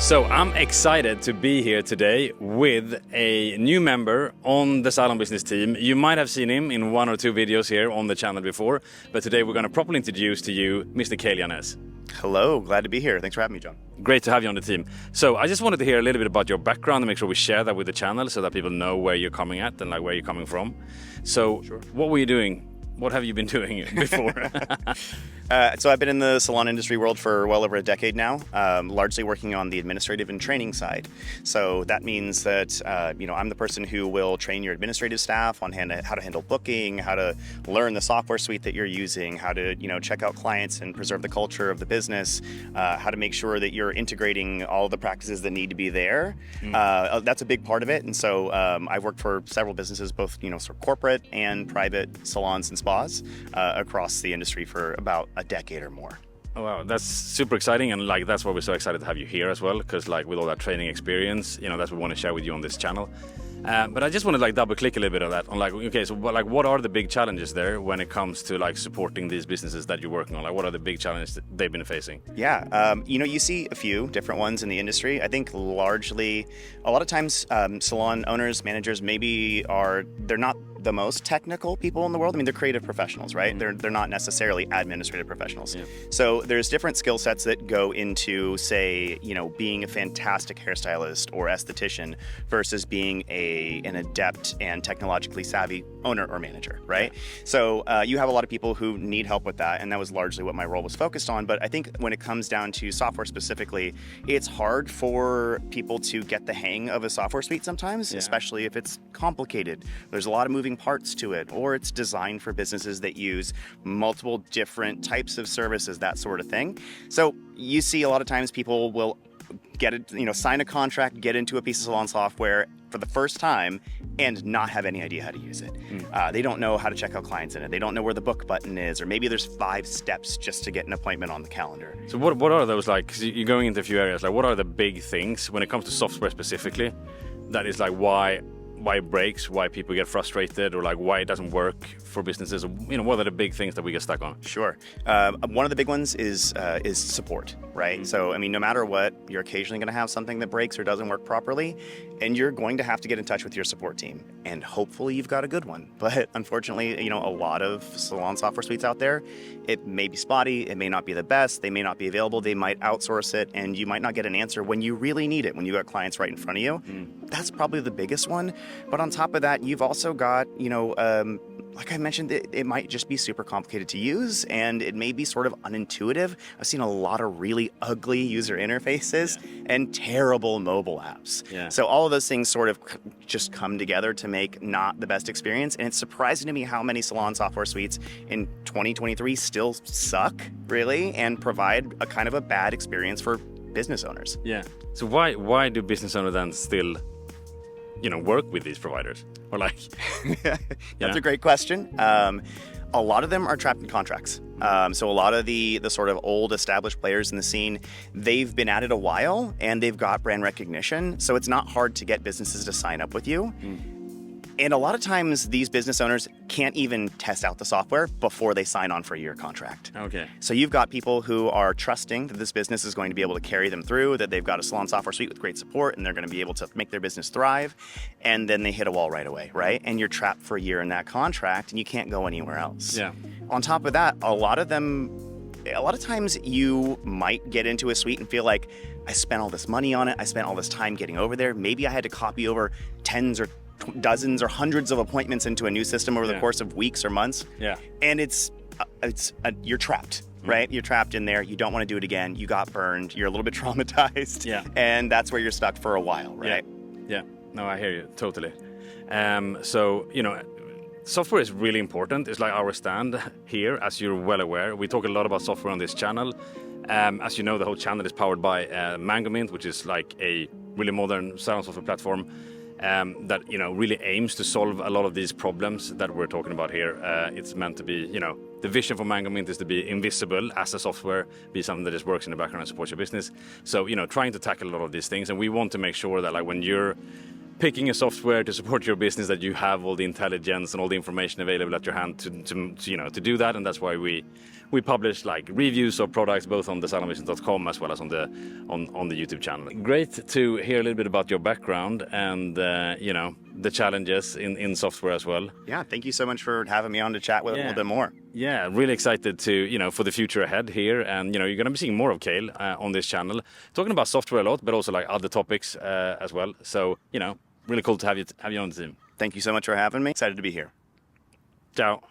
So I'm excited to be here today with a new member on the Salon Business team. You might have seen him in one or two videos here on the channel before, but today we're going to properly introduce to you Mr. Kayle Yanez. Hello, glad to be here. Thanks for having me, John. Great to have you on the team. So I just wanted to hear a little bit about your background and make sure we share that with the channel so that people know where you're coming at and like where you're coming from. So What were you doing? What have you been doing before? So I've been in the salon industry world for well over a decade now, largely working on the administrative and training side. So that means that I'm the person who will train your administrative staff on how to handle booking, how to learn the software suite that you're using, how to check out clients and preserve the culture of the business, how to make sure that you're integrating all the practices that need to be there. That's a big part of it. And so I've worked for several businesses, both sort of corporate and private salons and spas across the industry for about a decade or more. Oh, wow, that's super exciting, and that's why we're so excited to have you here as well, because with all that training experience, that's what we want to share with you on this channel. But I just want to double click a little bit on that. What are the big challenges there when it comes to supporting these businesses that you're working on? What are the big challenges that they've been facing? Yeah, you see a few different ones in the industry. I think largely, a lot of times, salon owners, managers, they're not the most technical people in the world. I mean, they're creative professionals, right? They're not necessarily administrative professionals. Yeah. So there's different skill sets that go into, say, being a fantastic hairstylist or esthetician versus being an adept and technologically savvy owner or manager, right? So you have a lot of people who need help with that, and that was largely what my role was focused on. But I think when it comes down to software specifically, it's hard for people to get the hang of a software suite sometimes, especially if it's complicated. There's a lot of moving parts to it, or it's designed for businesses that use multiple different types of services, that sort of thing. So you see a lot of times people will get it, sign a contract, get into a piece of salon software for the first time and not have any idea how to use it. They don't know how to check out clients in it. They don't know where the book button is, or maybe there's 5 steps just to get an appointment on the calendar. So what are those like? 'Cause you're going into a few areas. What are the big things when it comes to software specifically? That is why it breaks, why people get frustrated, or why it doesn't work for businesses. What are the big things that we get stuck on? Sure. One of the big ones is support, right? So, no matter what, you're occasionally going to have something that breaks or doesn't work properly, and you're going to have to get in touch with your support team. And hopefully you've got a good one. But unfortunately, a lot of salon software suites out there, it may be spotty, it may not be the best, they may not be available, they might outsource it, and you might not get an answer when you really need it, when you got clients right in front of you. That's probably the biggest one. But on top of that, you've also got, like I mentioned, it might just be super complicated to use, and it may be sort of unintuitive. I've seen a lot of really ugly user interfaces and terrible mobile apps. Yeah. So all of those things sort of just come together to make not the best experience. And it's surprising to me how many salon software suites in 2023 still suck, really, and provide a kind of a bad experience for business owners. Yeah. So why do business owners then still work with these providers? Or That's a great question. A lot of them are trapped in contracts. So a lot of the sort of old established players in the scene, they've been at it a while and they've got brand recognition. So it's not hard to get businesses to sign up with you. And a lot of times these business owners can't even test out the software before they sign on for a year contract. Okay. So you've got people who are trusting that this business is going to be able to carry them through, that they've got a salon software suite with great support, and they're going to be able to make their business thrive. And then they hit a wall right away, right? And you're trapped for a year in that contract and you can't go anywhere else. Yeah. On top of that, a lot of times you might get into a suite and feel like, I spent all this money on it, I spent all this time getting over there, maybe I had to copy over tens or dozens or hundreds of appointments into a new system over the course of weeks or months. Yeah. And you're trapped, right? You're trapped in there. You don't want to do it again. You got burned. You're a little bit traumatized. Yeah. And that's where you're stuck for a while, right? Yeah. No, I hear you totally. Software is really important. It's like our stand here, as you're well aware. We talk a lot about software on this channel. As you know, the whole channel is powered by Mango Mint, which is like a really modern salon software platform that really aims to solve a lot of these problems that we're talking about here. It's meant to be, the vision for Mango Mint is to be invisible as a software, be something that just works in the background and supports your business. So, trying to tackle a lot of these things, and we want to make sure that when you're picking a software to support your business that you have all the intelligence and all the information available at your hand to do that, and that's why we publish like reviews of products both on the salonbusiness.com as well as on the YouTube channel. Great to hear a little bit about your background and the challenges in software as well. Yeah, thank you so much for having me on to chat with a little bit more. Yeah, really excited to for the future ahead here, and you're going to be seeing more of Kayle on this channel, talking about software a lot, but also like other topics as well. So really cool to have you on the team. Thank you so much for having me. Excited to be here. Ciao.